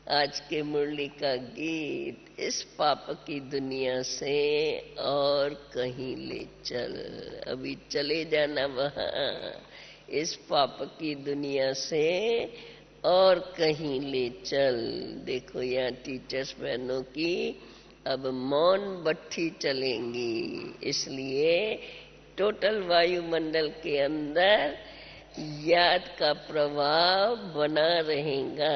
आज के मुरली का गीत, इस पाप की दुनिया से और कहीं ले चल। अभी चले जाना वहां, इस पाप की दुनिया से और कहीं ले चल। देखो यहाँ टीचर्स बहनों की अब मौन भट्ठी चलेंगी, इसलिए टोटल वायुमंडल के अंदर याद का प्रभाव बना रहेगा।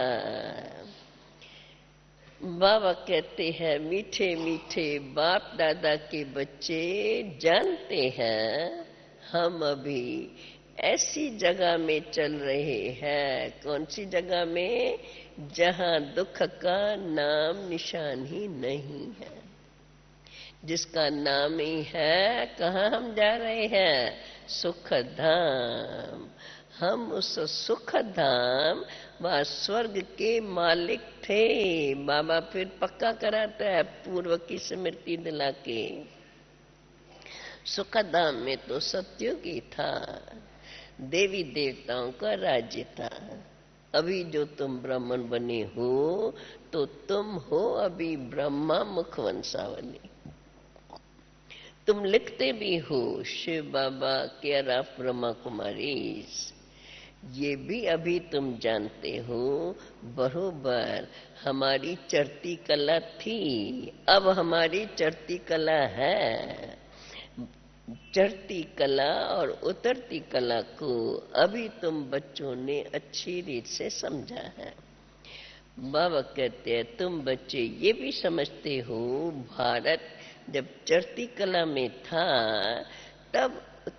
बाबा कहते हैं मीठे मीठे बाप दादा के बच्चे जानते हैं हम अभी ऐसी जगह में चल रहे हैं। कौन सी जगह में? जहां दुख का नाम निशान ही नहीं है, जिसका नाम ही है। कहाँ हम जा रहे हैं? सुख धाम। हम उस सुख धाम व स्वर्ग के मालिक थे। बाबा फिर पक्का कराता है पूर्व की स्मृति दिला के। सुख धाम में तो सतयुग ही था, देवी देवताओं का राज्य था। अभी जो तुम ब्राह्मण बने हो तो तुम हो अभी ब्रह्मा मुख वंशावली। तुम लिखते भी हो शिव बाबा केयर ऑफ ब्रह्मा कुमारीज, ये भी अभी तुम जानते हो। बरोबर हमारी चढ़ती कला थी, अब हमारी चढ़ती कला है। चढ़ती कला और उतरती कला को अभी तुम बच्चों ने अच्छी रीत से समझा है। बाबा कहते हैं तुम बच्चे ये भी समझते हो भारत जब चढ़ती कला में था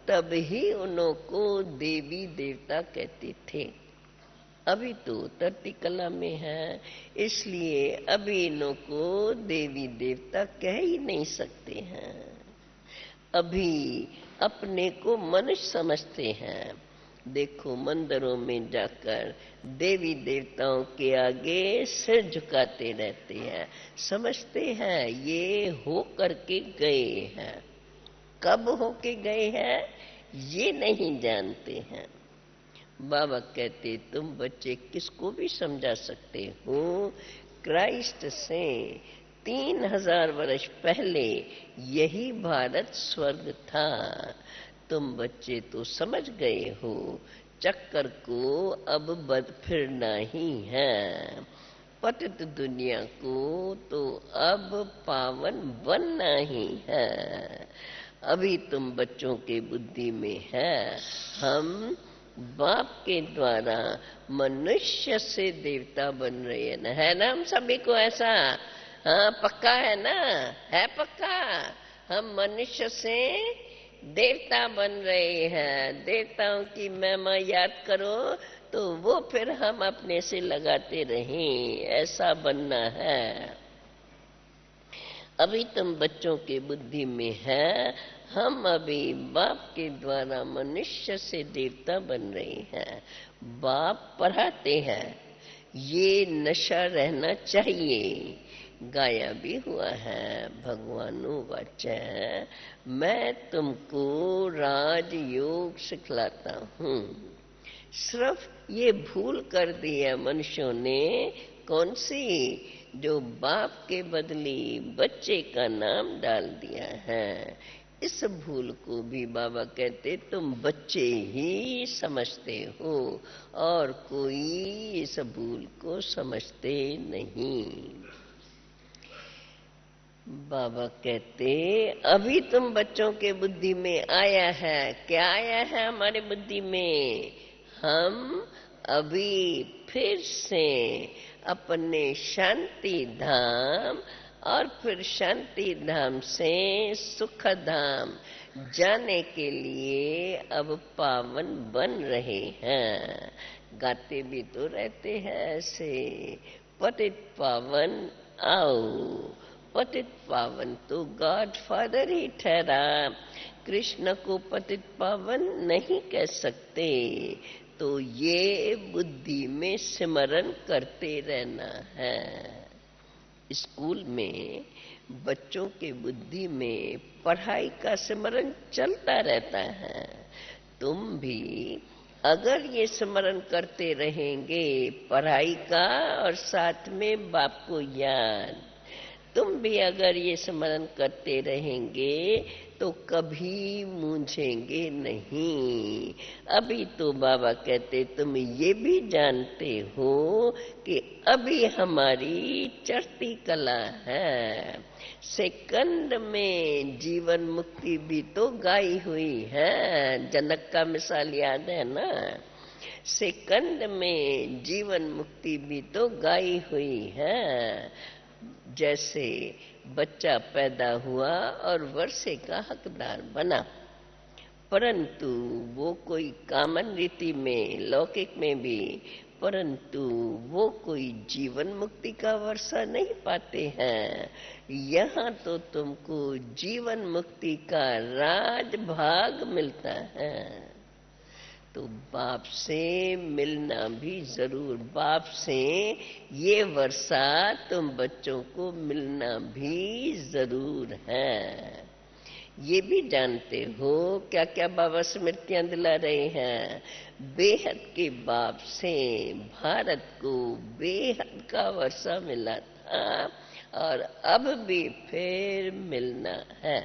तब ही उन्हों को देवी देवता कहते थे। अभी तो उतरती कला में है, इसलिए अभी इन्हों को देवी देवता कह ही नहीं सकते हैं। अभी अपने को मनुष्य समझते हैं। देखो मंदिरों में जाकर देवी देवताओं के आगे सिर झुकाते रहते हैं, समझते हैं ये हो करके गए हैं। कब होके गए हैं ये नहीं जानते हैं। बाबा कहते तुम बच्चे किसको भी समझा सकते हो। क्राइस्ट से 3000 वर्ष पहले यही भारत स्वर्ग था। तुम बच्चे तो समझ गए हो चक्कर को अब बद फिरना ही है। पतित दुनिया को तो अब पावन बनना ही है। अभी तुम बच्चों के बुद्धि में है हम बाप के द्वारा मनुष्य से देवता बन रहे हैं ना, है ना हम सभी को ऐसा? हाँ पक्का है ना? है पक्का? हम मनुष्य से देवता बन रहे हैं। देवताओं की महिमा याद करो तो वो फिर हम अपने से लगाते रहें, ऐसा बनना है। अभी तुम बच्चों के बुद्धि में है हम अभी बाप के द्वारा मनुष्य से देवता बन रहे हैं। बाप पढ़ाते हैं ये नशा रहना चाहिए। गाया भी हुआ है भगवानो वाचा, मैं तुमको राजयोग सिखलाता हूँ। सिर्फ ये भूल कर दिया मनुष्यों ने, कौन सी? जो बाप के बदले बच्चे का नाम डाल दिया है। इस भूल को भी बाबा कहते तुम बच्चे ही समझते हो और कोई इस भूल को समझते नहीं। बाबा कहते अभी तुम बच्चों के बुद्धि में आया है। क्या आया है हमारे बुद्धि में? हम अभी फिर से अपने शांति धाम और फिर शांति धाम से सुख धाम जाने के लिए अब पावन बन रहे हैं। गाते भी तो रहते हैं ऐसे, पतित पावन आओ। पतित पावन तो गॉड फादर ही ठहरा, कृष्ण को पतित पावन नहीं कह सकते। तो ये बुद्धि में सिमरन करते रहना है। स्कूल में बच्चों के बुद्धि में पढ़ाई का सिमरन चलता रहता है। तुम भी अगर ये स्मरण करते रहेंगे पढ़ाई का और साथ में बाप को याद, तुम भी अगर ये स्मरण करते रहेंगे तो कभी मूंझेंगे नहीं। अभी तो बाबा कहते तुम ये भी जानते हो कि अभी हमारी चढ़ती कला है, सेकंड में जीवन मुक्ति भी तो गाई हुई है। जनक का मिसाल याद है ना, सेकंड में जीवन मुक्ति भी तो गाई हुई है। जैसे बच्चा पैदा हुआ और वर्षे का हकदार बना, परंतु वो कोई कामन रीति में, लौकिक में भी, परंतु वो कोई जीवन मुक्ति का वर्षा नहीं पाते हैं। यहाँ तो तुमको जीवन मुक्ति का राज भाग मिलता है। तो बाप से मिलना भी जरूर, बाप से ये वर्षा तुम बच्चों को मिलना भी जरूर है। ये भी जानते हो क्या क्या बाबा स्मृतियां दिला रहे हैं। बेहद के बाप से भारत को बेहद का वर्षा मिला था और अब भी फिर मिलना है।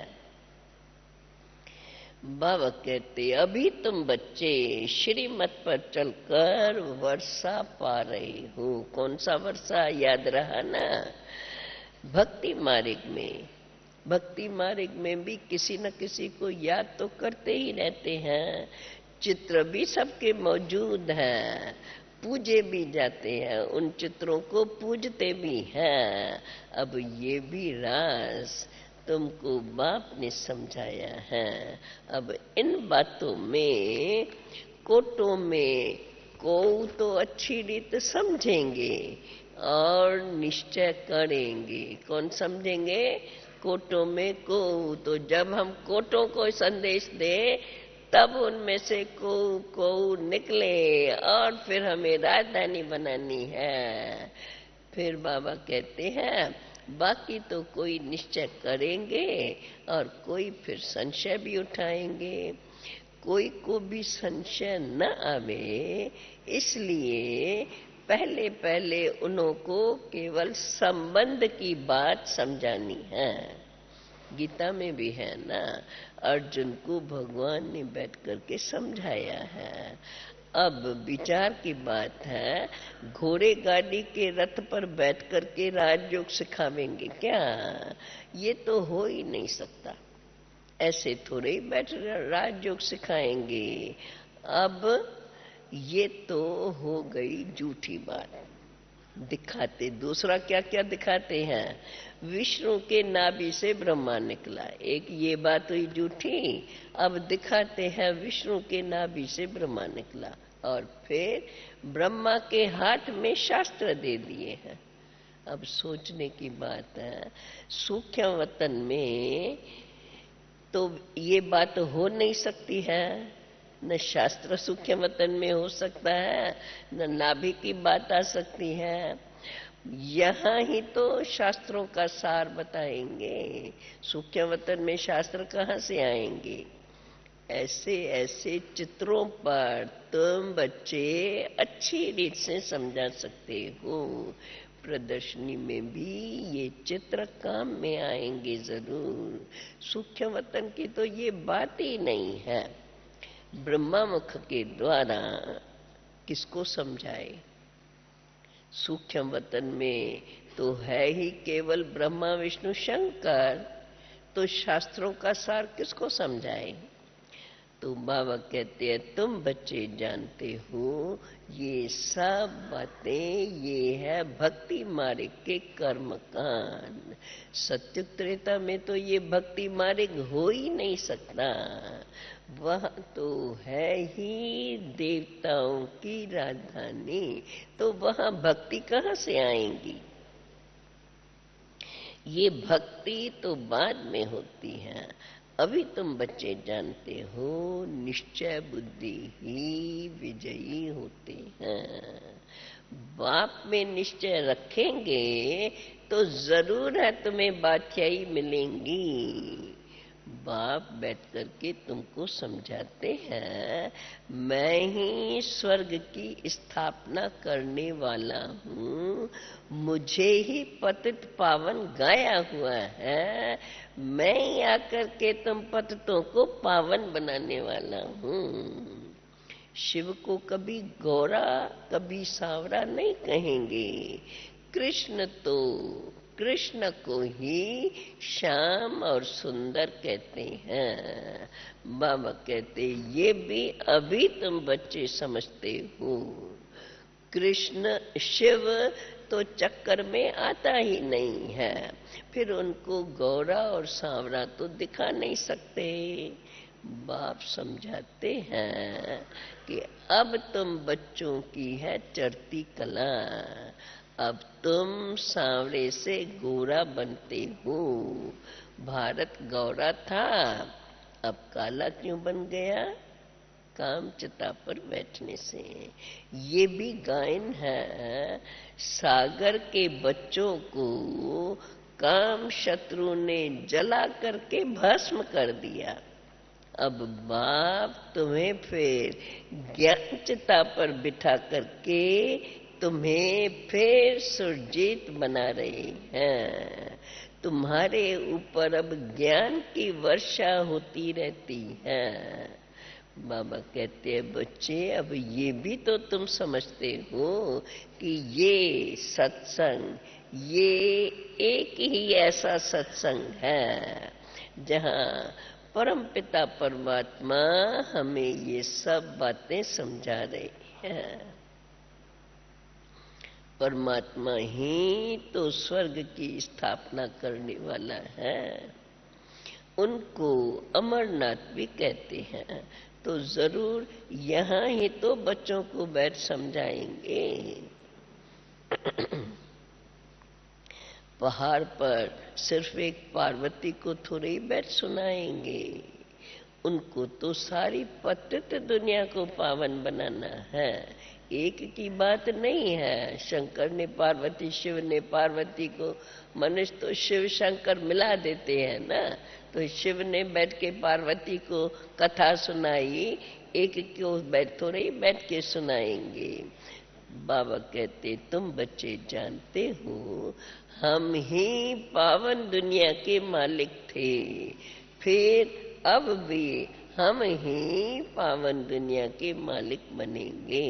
बाबा कहते अभी तुम बच्चे श्रीमत पर चलकर वर्षा पा रहे हो। कौन सा वर्षा याद रहा ना, भक्ति मार्ग में। भक्ति मार्ग में भी किसी न किसी को याद तो करते ही रहते हैं, चित्र भी सबके मौजूद हैं, पूजे भी जाते हैं, उन चित्रों को पूजते भी हैं। अब ये भी राज तुमको बाप ने समझाया है। अब इन बातों में, कोटों में को तो अच्छी रीत समझेंगे और निश्चय करेंगे। कौन समझेंगे? कोटों में को। तो जब हम कोटों को संदेश दे तब उनमें से को निकले और फिर हमें राजधानी बनानी है। फिर बाबा कहते हैं बाकी तो कोई निश्चय करेंगे और कोई फिर संशय भी उठाएंगे। कोई को भी संशय न आवे, इसलिए पहले पहले उन्हों को केवल संबंध की बात समझानी है। गीता में भी है ना, अर्जुन को भगवान ने बैठ करके समझाया है। अब विचार की बात है, घोड़े गाड़ी के रथ पर बैठ करके राजयोग सिखावेंगे क्या? ये तो हो ही नहीं सकता। ऐसे थोड़े ही बैठ राजयोग सिखाएंगे। अब ये तो हो गई झूठी बात। दिखाते दूसरा क्या क्या दिखाते हैं, विष्णु के नाभि से ब्रह्मा निकला, एक ये बात हुई झूठी। अब दिखाते हैं विष्णु के नाभि से ब्रह्मा निकला और फिर ब्रह्मा के हाथ में शास्त्र दे दिए हैं। अब सोचने की बात है, सूक्ष्म वतन में तो ये बात हो नहीं सकती है, न शास्त्र सूक्ष्म वतन में हो सकता है, न नाभि की बात आ सकती है। यहाँ ही तो शास्त्रों का सार बताएंगे, सूक्ष्म वतन में शास्त्र कहाँ से आएंगे? ऐसे ऐसे चित्रों पर तुम बच्चे अच्छी रीत से समझा सकते हो। प्रदर्शनी में भी ये चित्र काम में आएंगे जरूर। सूक्ष्म वतन की तो ये बात ही नहीं है। ब्रह्मा मुख के द्वारा किसको समझाए? सूक्ष्म वतन में तो है ही केवल ब्रह्मा विष्णु शंकर, तो शास्त्रों का सार किसको समझाए? तो बाबा कहते हैं तुम बच्चे जानते हो ये सब बातें, ये है भक्ति मार्ग के कर्म कांड। सत्य त्रेता में तो ये भक्ति मार्ग हो ही नहीं सकता। वह तो है ही देवताओं की राजधानी, तो वहां भक्ति कहाँ से आएंगी? ये भक्ति तो बाद में होती है। अभी तुम बच्चे जानते हो निश्चय बुद्धि ही विजयी होते हैं। बाप में निश्चय रखेंगे तो जरूर है तुम्हें बादशाही मिलेंगी। बाप बैठ करके तुमको समझाते हैं, मैं ही स्वर्ग की स्थापना करने वाला हूँ, मुझे ही पतित पावन गाया हुआ है, मैं ही आकर के तुम पतितों को पावन बनाने वाला हूँ। शिव को कभी गोरा कभी सांवरा नहीं कहेंगे। कृष्ण को ही श्याम और सुंदर कहते हैं। बाबा कहते ये भी अभी तुम बच्चे समझते हो। कृष्ण शिव तो चक्कर में आता ही नहीं है, फिर उनको गोरा और सांवरा तो दिखा नहीं सकते। बाप समझाते हैं कि अब तुम बच्चों की है चढ़ती कला, अब तुम सांवरे से गोरा बनते हो। भारत गोरा था, अब काला क्यों बन गया? कामचिता पर बैठने से। ये भी गायन है। सागर के बच्चों को काम शत्रु ने जला करके भस्म कर दिया। अब बाप तुम्हें फिर ज्ञान चिता पर बिठा करके तुम्हें फिर सुरजीत बना रहे हैं। तुम्हारे ऊपर अब ज्ञान की वर्षा होती रहती है। बाबा कहते हैं बच्चे अब ये भी तो तुम समझते हो कि ये सत्संग, ये एक ही ऐसा सत्संग है जहाँ परम पिता परमात्मा हमें ये सब बातें समझा रहे हैं। परमात्मा ही तो स्वर्ग की स्थापना करने वाला है। उनको अमरनाथ भी कहते हैं, तो जरूर यहाँ ही तो बच्चों को बैठ समझाएंगे। पहाड़ पर सिर्फ एक पार्वती को थोड़ी ही बैठ सुनाएंगे, उनको तो सारी पतित दुनिया को पावन बनाना है। एक की बात नहीं है। शंकर ने पार्वती, शिव ने पार्वती को, मनुष्य तो शिव शंकर मिला देते हैं ना। तो शिव ने बैठ के पार्वती को कथा सुनाई, एक को थोड़े बैठ के सुनाएंगे। बाबा कहते तुम बच्चे जानते हो हम ही पावन दुनिया के मालिक थे, फिर अब भी हम ही पावन दुनिया के मालिक बनेंगे।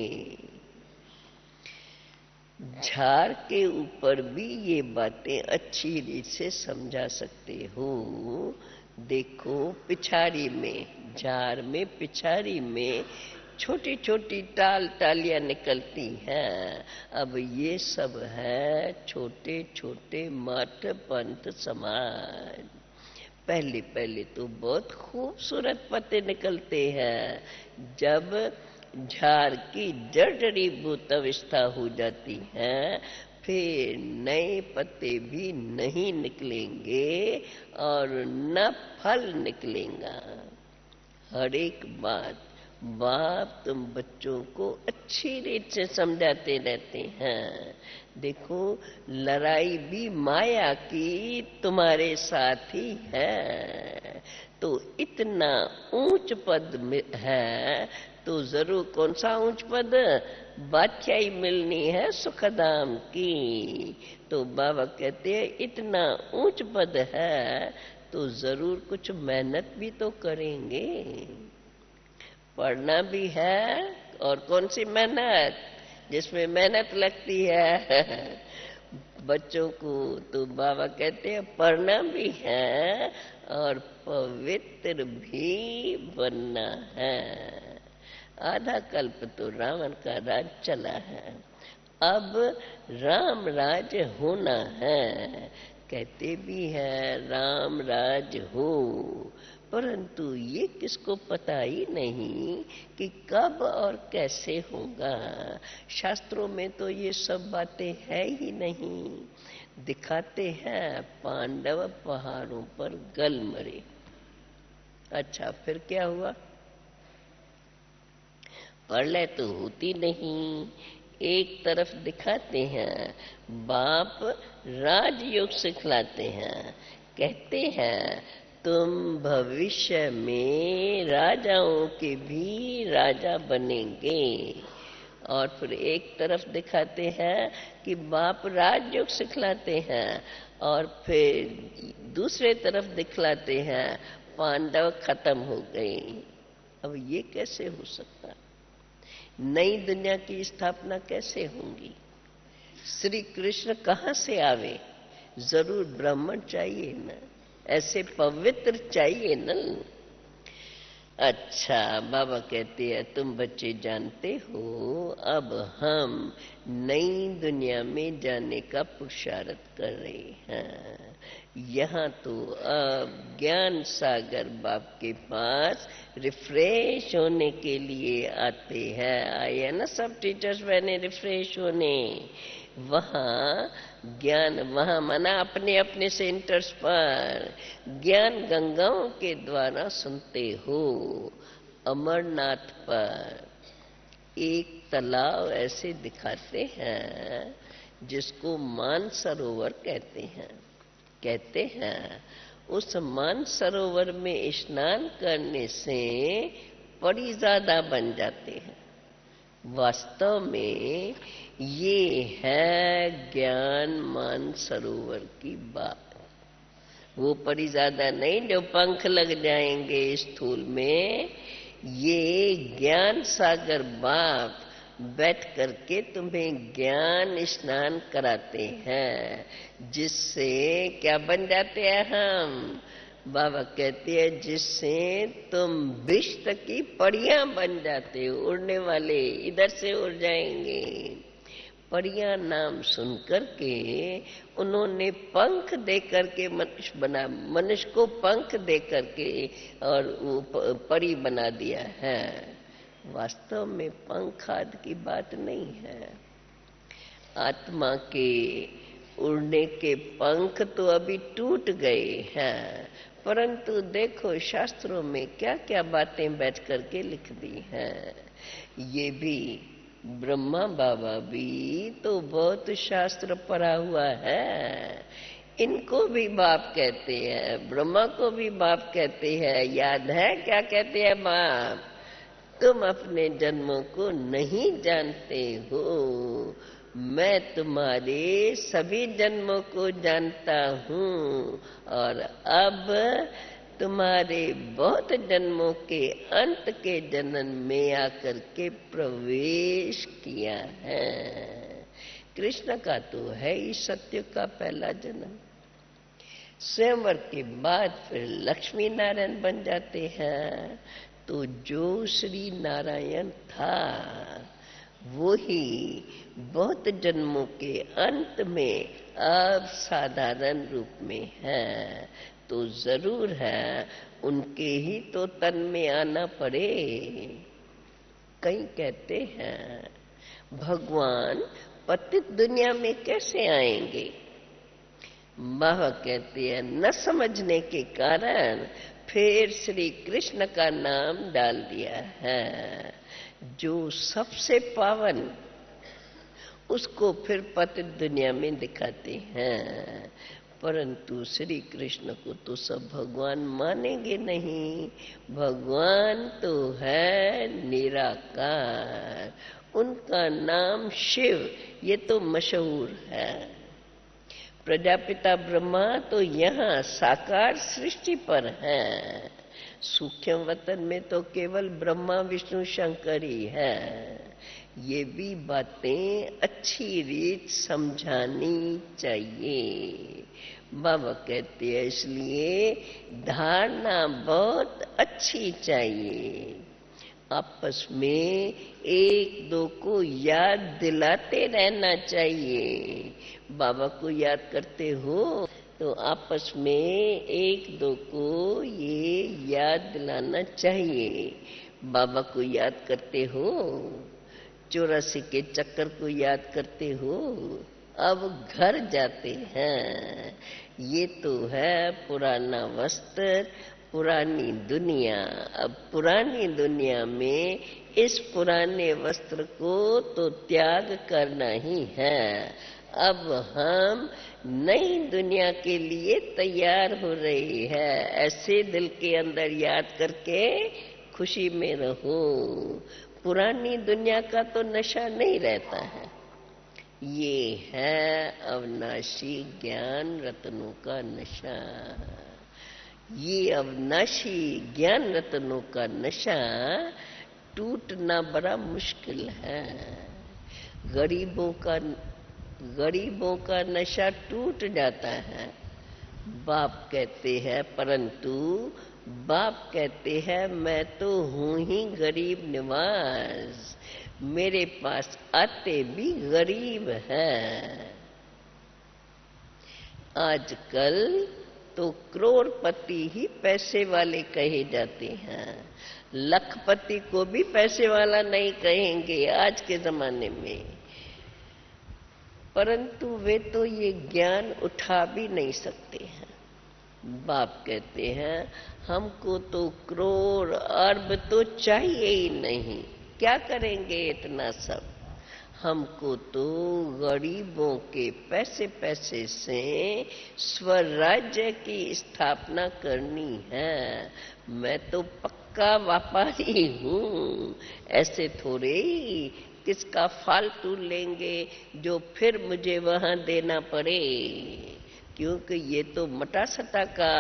झाड़ के ऊपर भी ये बातें अच्छी रीत से समझा सकते हो। देखो पिछाड़ी में, झाड़ में पिछाड़ी में छोटी छोटी टालियां निकलती हैं। अब ये सब है छोटे छोटे मठ पंथ समाज। पहले पहले तो बहुत खूबसूरत पत्ते निकलते हैं, जब झाड़ की जर्जरीभूत अवस्था हो जाती है फिर नए पत्ते भी नहीं निकलेंगे और न फल निकलेगा। हर एक बाप तुम बच्चों को अच्छी रीत से समझाते रहते हैं। देखो लड़ाई भी माया की तुम्हारे साथ ही है, तो इतना ऊंच पद है तो जरूर कौन सा ऊंच पद? बादशाही मिलनी है सुखधाम की। तो बाबा कहते हैं इतना ऊंच पद है तो जरूर कुछ मेहनत भी तो करेंगे, पढ़ना भी है। और कौन सी मेहनत? जिसमें मेहनत लगती है बच्चों को। तो बाबा कहते हैं पढ़ना भी है और पवित्र भी बनना है। आधा कल्प तो रावण का राज चला है, अब राम राज होना है। कहते भी है राम राज हो, परंतु ये किसको पता ही नहीं कि कब और कैसे होगा। शास्त्रों में तो ये सब बातें है ही नहीं। दिखाते हैं पांडव पहाड़ों पर गल मरे। अच्छा फिर क्या हुआ? प्रलय तो होती नहीं। एक तरफ दिखाते हैं बाप राजयोग सिखलाते हैं, कहते हैं तुम भविष्य में राजाओं के भी राजा बनेंगे। और फिर एक तरफ दिखाते हैं कि बाप राजयोग सिखलाते हैं, और फिर दूसरे तरफ दिखलाते हैं पांडव खत्म हो गए। अब ये कैसे हो सकता? नई दुनिया की स्थापना कैसे होगी? श्री कृष्ण कहाँ से आवे? जरूर ब्राह्मण चाहिए ना, ऐसे पवित्र चाहिए ना। अच्छा, बाबा कहते हैं तुम बच्चे जानते हो अब हम नई दुनिया में जाने का पुरुषार्थ कर रहे हैं। यहाँ तो अब ज्ञान सागर बाप के पास रिफ्रेश होने के लिए आते हैं। आए ना सब टीचर्स बहने रिफ्रेश होने। वहाँ ज्ञान, वहाँ मना अपने अपने सेंटर्स पर ज्ञान गंगाओं के द्वारा सुनते हो। अमरनाथ पर एक तालाब ऐसे दिखाते हैं जिसको मानसरोवर कहते हैं। उस मानसरोवर में स्नान करने से परिजादा बन जाते हैं। वास्तव में ये है ज्ञान मानसरोवर की बात। वो परिजादा नहीं जो पंख लग जाएंगे स्थूल में। ये ज्ञान सागर बाप बैठ करके तुम्हें ज्ञान स्नान कराते हैं, जिससे क्या बन जाते हैं हम? बाबा कहते हैं जिससे तुम विश्व की परियां बन जाते हो, उड़ने वाले, इधर से उड़ जाएंगे। परियां नाम सुन करके उन्होंने पंख दे करके मनुष्य बना, मनुष्य को पंख दे करके और वो परी बना दिया है। वास्तव में पंख आदि की बात नहीं है। आत्मा के उड़ने के पंख तो अभी टूट गए हैं, परंतु देखो शास्त्रों में क्या क्या बातें बैठ करके लिख दी हैं। ये भी ब्रह्मा बाबा भी तो बहुत शास्त्र पढ़ा हुआ है। इनको भी बाप कहते हैं, ब्रह्मा को भी बाप कहते हैं। याद है क्या कहते हैं बाप? तुम अपने जन्मों को नहीं जानते हो, मैं तुम्हारे सभी जन्मों को जानता हूँ, और अब तुम्हारे बहुत जन्मों के अंत के जन्म में आकर के प्रवेश किया है। कृष्ण का तो है ही सत्य का पहला जन्म। स्वयंवर के बाद फिर लक्ष्मी नारायण बन जाते हैं। तो जो श्री नारायण था वो ही बहुत जन्मों के अंत में अब साधारण रूप में है। तो जरूर है उनके ही तो तन में आना पड़े। कई कहते हैं भगवान पतित दुनिया में कैसे आएंगे? बाबा कहते हैं न समझने के कारण फिर श्री कृष्ण का नाम डाल दिया है। जो सबसे पावन उसको फिर पतित दुनिया में दिखाते हैं, परंतु श्री कृष्ण को तो सब भगवान मानेंगे नहीं। भगवान तो है निराकार, उनका नाम शिव, ये तो मशहूर है। प्रजापिता ब्रह्मा तो यहाँ साकार सृष्टि पर है। सूक्ष्म वतन में तो केवल ब्रह्मा विष्णु शंकर ही है। ये भी बातें अच्छी रीत समझानी चाहिए। बाबा कहते हैं इसलिए धारणा बहुत अच्छी चाहिए। आपस में एक दो को याद दिलाते रहना चाहिए। बाबा को याद करते हो तो आपस में एक दो को ये याद दिलाना चाहिए। बाबा को याद करते हो, 84 के चक्कर को याद करते हो, अब घर जाते हैं। ये तो है पुराना वस्त्र, पुरानी दुनिया। अब पुरानी दुनिया में इस पुराने वस्त्र को तो त्याग करना ही है। अब हम नई दुनिया के लिए तैयार हो रही है। ऐसे दिल के अंदर याद करके खुशी में रहो। पुरानी दुनिया का तो नशा नहीं रहता है। ये है अविनाशी ज्ञान रत्नों का नशा। ये अविनाशी ज्ञान रत्नों का नशा टूटना बड़ा मुश्किल है। गरीबों का नशा टूट जाता है। बाप कहते हैं, परंतु बाप कहते हैं मैं तो हूं ही गरीब निवास, मेरे पास आते भी गरीब हैं। आजकल तो करोड़पति ही पैसे वाले कहे जाते हैं, लखपति को भी पैसे वाला नहीं कहेंगे आज के जमाने में। परंतु वे तो ये ज्ञान उठा भी नहीं सकते हैं। बाप कहते हैं हमको तो करोड़ अरब तो चाहिए ही नहीं, क्या करेंगे इतना सब। हमको तो गरीबों के पैसे पैसे से स्वराज्य की स्थापना करनी है। मैं तो पक्का व्यापारी हूँ, ऐसे थोड़े ही किसका फालतू लेंगे जो फिर मुझे वहां देना पड़े, क्योंकि ये तो मटा सटा का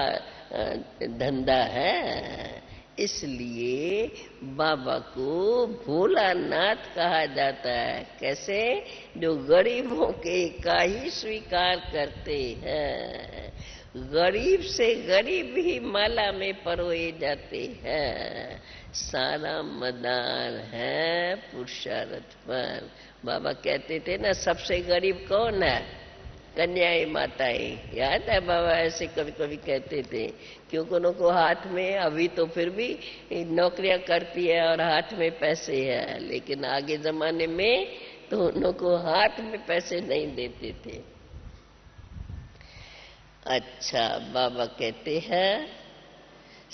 धंधा है। इसलिए बाबा को भोलानाथ कहा जाता है। कैसे? जो गरीबों के का ही स्वीकार करते हैं। गरीब से गरीब ही माला में परोए जाते हैं। सारा मदार है पुरुषार्थ पर। बाबा कहते थे ना, सबसे गरीब कौन है? कन्याएं माताएं। याद है बाबा ऐसे कभी कभी कहते थे, क्योंकि उनको हाथ में अभी तो फिर भी नौकरियां करती है और हाथ में पैसे है, लेकिन आगे जमाने में तो उनको हाथ में पैसे नहीं देते थे। अच्छा, बाबा कहते हैं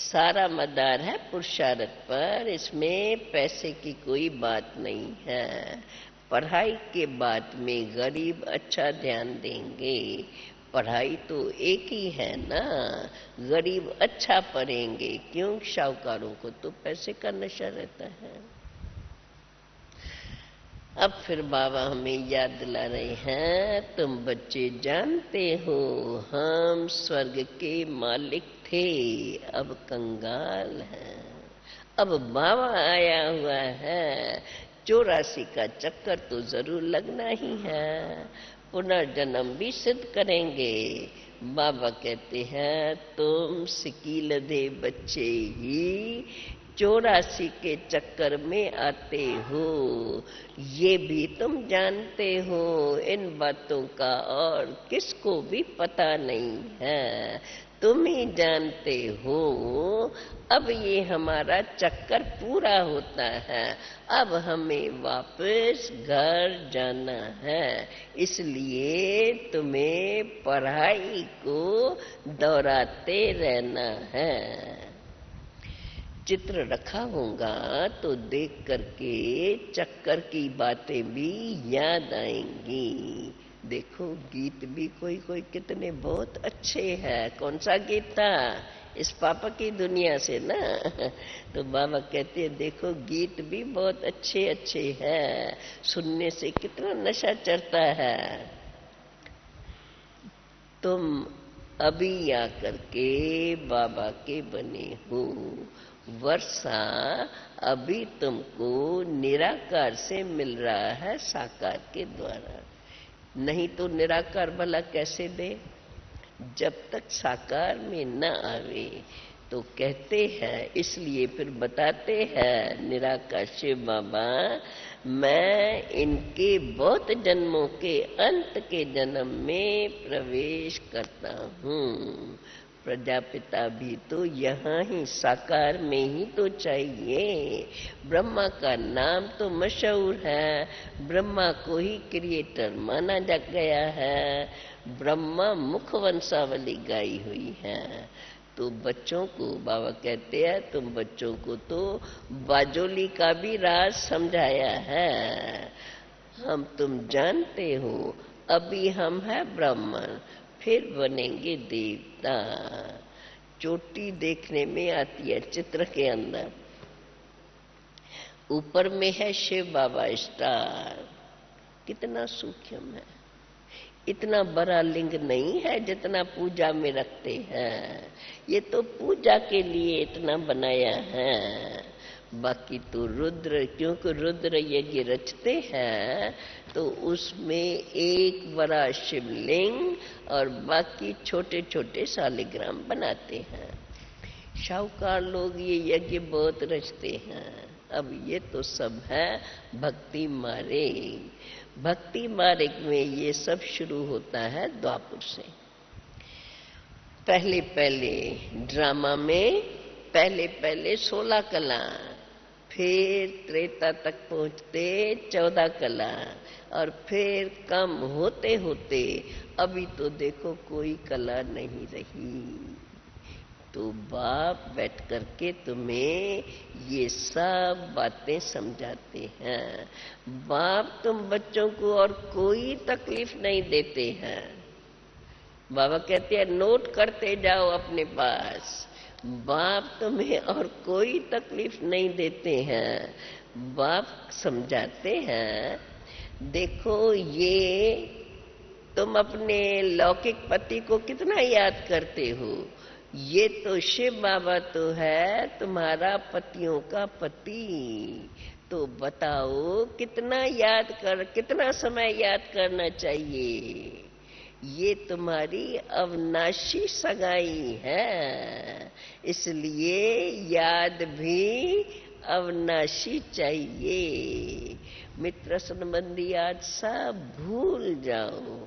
सारा मदार है पुरुषार्थ पर, इसमें पैसे की कोई बात नहीं है। पढ़ाई के बाद में गरीब अच्छा ध्यान देंगे। पढ़ाई तो एक ही है ना, गरीब अच्छा पढ़ेंगे। क्यों? शाहूकारों को तो पैसे का नशा रहता है। अब फिर बाबा हमें याद दिला रहे हैं, तुम बच्चे जानते हो हम स्वर्ग के मालिक थे, अब कंगाल हैं। अब बाबा आया हुआ है, 84 का चक्कर तो जरूर लगना ही है। पुनर्जन्म भी सिद्ध करेंगे। बाबा कहते हैं तुम सिकीलधे बच्चे ही 84 के चक्कर में आते हो, ये भी तुम जानते हो। इन बातों का और किसको भी पता नहीं है, तुम ही जानते हो। अब ये हमारा चक्कर पूरा होता है, अब हमें वापस घर जाना है। इसलिए तुम्हें पढ़ाई को दोहराते रहना है। चित्र रखा होगा तो देख करके चक्कर की बातें भी याद आएंगी। देखो गीत भी कोई कोई कितने बहुत अच्छे हैं। कौन सा गीत था? इस पापा की दुनिया से ना। तो बाबा कहते हैं देखो गीत भी बहुत अच्छे अच्छे हैं, सुनने से कितना नशा चढ़ता है। तुम अभी आकर के बाबा के बने हो। वर्षा अभी तुमको निराकार से मिल रहा है साकार के द्वारा, नहीं तो निराकार भला कैसे दे? जब तक साकार में न आवे। तो कहते हैं, इसलिए फिर बताते हैं निराकार शिव बाबा, मैं इनके बहुत जन्मों के अंत के जन्म में प्रवेश करता हूँ। प्रजापिता भी तो यहाँ ही साकार में ही तो चाहिए। ब्रह्मा का नाम तो मशहूर है, ब्रह्मा को ही क्रिएटर माना जा गया है। ब्रह्मा मुख वंशावली गाई हुई है। तो बच्चों को बाबा कहते हैं तुम बच्चों को तो बाजोली का भी राज समझाया है। हम तुम जानते हो अभी हम हैं ब्राह्मण, फिर बनेंगे देवता। चोटी देखने में आती है चित्र के अंदर, ऊपर में है शिव बाबा स्टार, कितना सूक्ष्म है। इतना बड़ा लिंग नहीं है जितना पूजा में रखते हैं, ये तो पूजा के लिए इतना बनाया है। बाकी तो रुद्र, क्योंकि रुद्र यज्ञ रचते हैं तो उसमें एक बड़ा शिवलिंग और बाकी छोटे छोटे शालिग्राम बनाते हैं। शाहूकार लोग ये यज्ञ बहुत रचते हैं। अब ये तो सब है भक्ति मार्ग। भक्ति मार्ग में ये सब शुरू होता है द्वापर से। पहले पहले ड्रामा में पहले 16 कला, फिर त्रेता तक पहुंचते 14 कला, और फिर कम होते होते अभी तो देखो कोई कला नहीं रही। तो बाप बैठ करके तुम्हें ये सब बातें समझाते हैं। बाप तुम बच्चों को और कोई तकलीफ नहीं देते हैं। बाबा कहते हैं नोट करते जाओ अपने पास, बाप तुम्हें और कोई तकलीफ नहीं देते हैं। बाप समझाते हैं, देखो ये तुम अपने लौकिक पति को कितना याद करते हो, ये तो शिव बाबा तो है तुम्हारा पतियों का पति। तो बताओ कितना समय याद करना चाहिए। ये तुम्हारी अविनाशी सगाई है, इसलिए याद भी अविनाशी चाहिए। मित्र संबंधी आज सब भूल जाओ,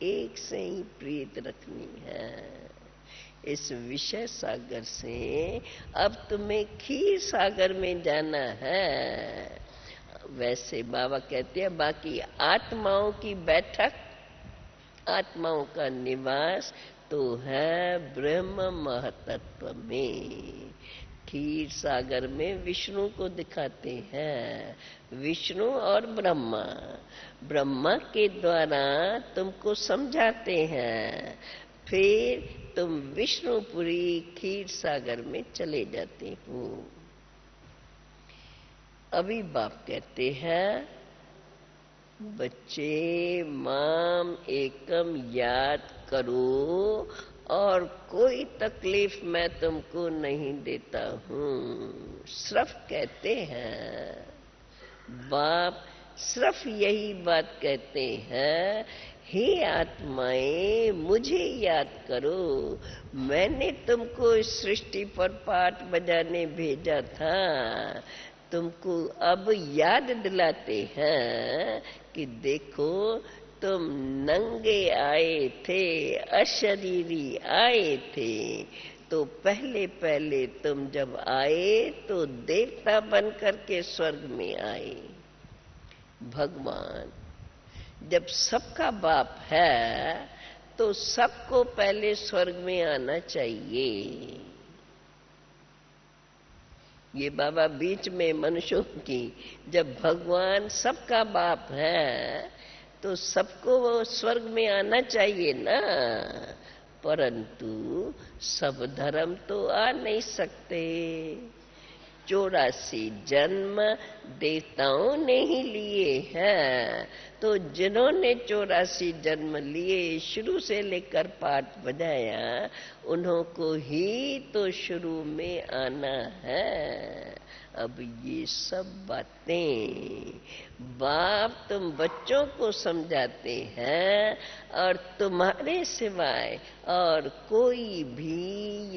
एक से ही प्रीत रखनी है। इस विषय सागर से अब तुम्हें क्षीर सागर में जाना है। वैसे बाबा कहते हैं बाकी आत्माओं की बैठक, आत्माओं का निवास तो है ब्रह्म महतत्व में। क्षीर सागर में विष्णु को दिखाते हैं, विष्णु और ब्रह्मा। ब्रह्मा के द्वारा तुमको समझाते हैं, फिर तुम विष्णुपुरी क्षीर सागर में चले जाते हो। अभी बाप कहते हैं बच्चे माम एकम याद करो और कोई तकलीफ मैं तुमको नहीं देता हूँ। सिर्फ कहते हैं बाप, सिर्फ यही बात कहते हैं, हे आत्माएं मुझे याद करो। मैंने तुमको इस सृष्टि पर पाठ बजाने भेजा था, तुमको अब याद दिलाते हैं कि देखो तुम नंगे आए थे, अशरीरी आए थे। तो पहले पहले तुम जब आए तो देवता बन करके स्वर्ग में आए। भगवान जब सबका बाप है तो सबको पहले स्वर्ग में आना चाहिए। ये बाबा बीच में मनुष्यों की, जब भगवान सबका बाप है तो सबको वो स्वर्ग में आना चाहिए ना। परंतु सब धर्म तो आ नहीं सकते। 84 जन्म देवताओं ने ही लिए हैं, तो जिन्होंने 84 जन्म लिए, शुरू से लेकर पाठ बजाया, उन्हों को ही तो शुरू में आना है। अब ये सब बातें बाप तुम बच्चों को समझाते हैं और तुम्हारे सिवाय और कोई भी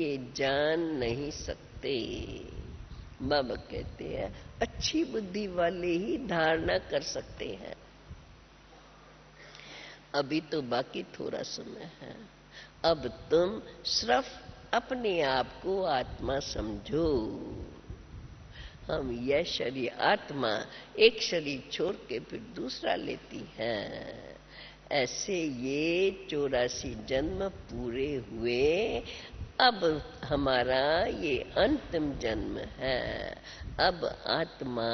ये जान नहीं सकते। बाबा कहते हैं अच्छी बुद्धि वाले ही धारणा कर सकते हैं। अभी तो बाकी थोड़ा समय है। अब तुम सिर्फ अपने आप को आत्मा समझो। हम यह शरीर, आत्मा एक शरीर छोड़ के फिर दूसरा लेती है। ऐसे ये 84 जन्म पूरे हुए, अब हमारा ये अंतिम जन्म है। अब आत्मा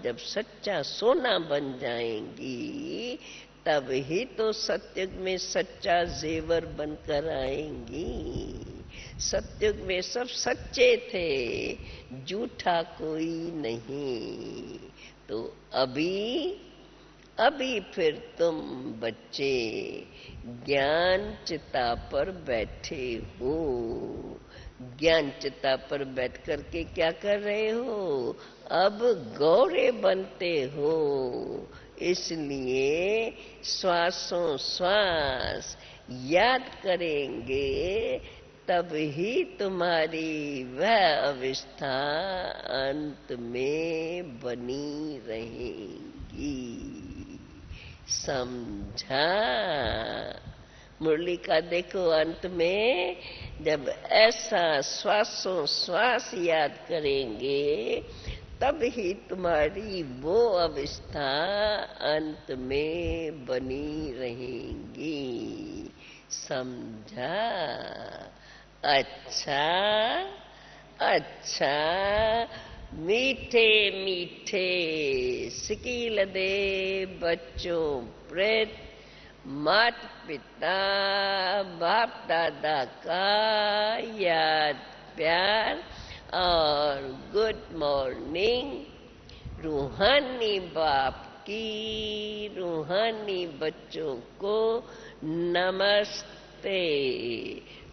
जब सच्चा सोना बन जाएंगी तब ही तो सत्युग में सच्चा जेवर बनकर आएंगी। सत्युग में सब सच्चे थे, झूठा कोई नहीं। तो अभी फिर तुम बच्चे ज्ञान चिता पर बैठे हो। ज्ञान चिता पर बैठ करके क्या कर रहे हो? अब गौरे बनते हो। इसलिए श्वासों श्वास याद करेंगे, तब ही तुम्हारी वह अवस्था अंत में बनी रहेगी। समझा? मुरली का देखो अंत में, जब ऐसा श्वासों श्वास याद करेंगे, तब ही तुम्हारी वो अवस्था अंत में बनी रहेंगी। समझा? अच्छा अच्छा। मीठे मीठे सिकील दे बच्चों प्रेत, माता पिता बाप दादा का याद प्यार और गुड मॉर्निंग। रूहानी बाप की रूहानी बच्चों को नमस्ते।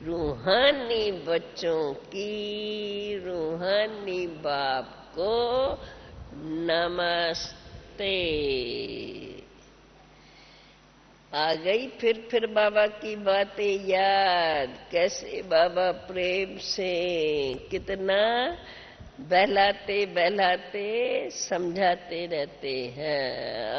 रूहानी बच्चों की रूहानी बाप को नमस्ते। आ गई फिर बाबा की बातें याद, कैसे बाबा प्रेम से कितना बहलाते बहलाते समझाते रहते हैं।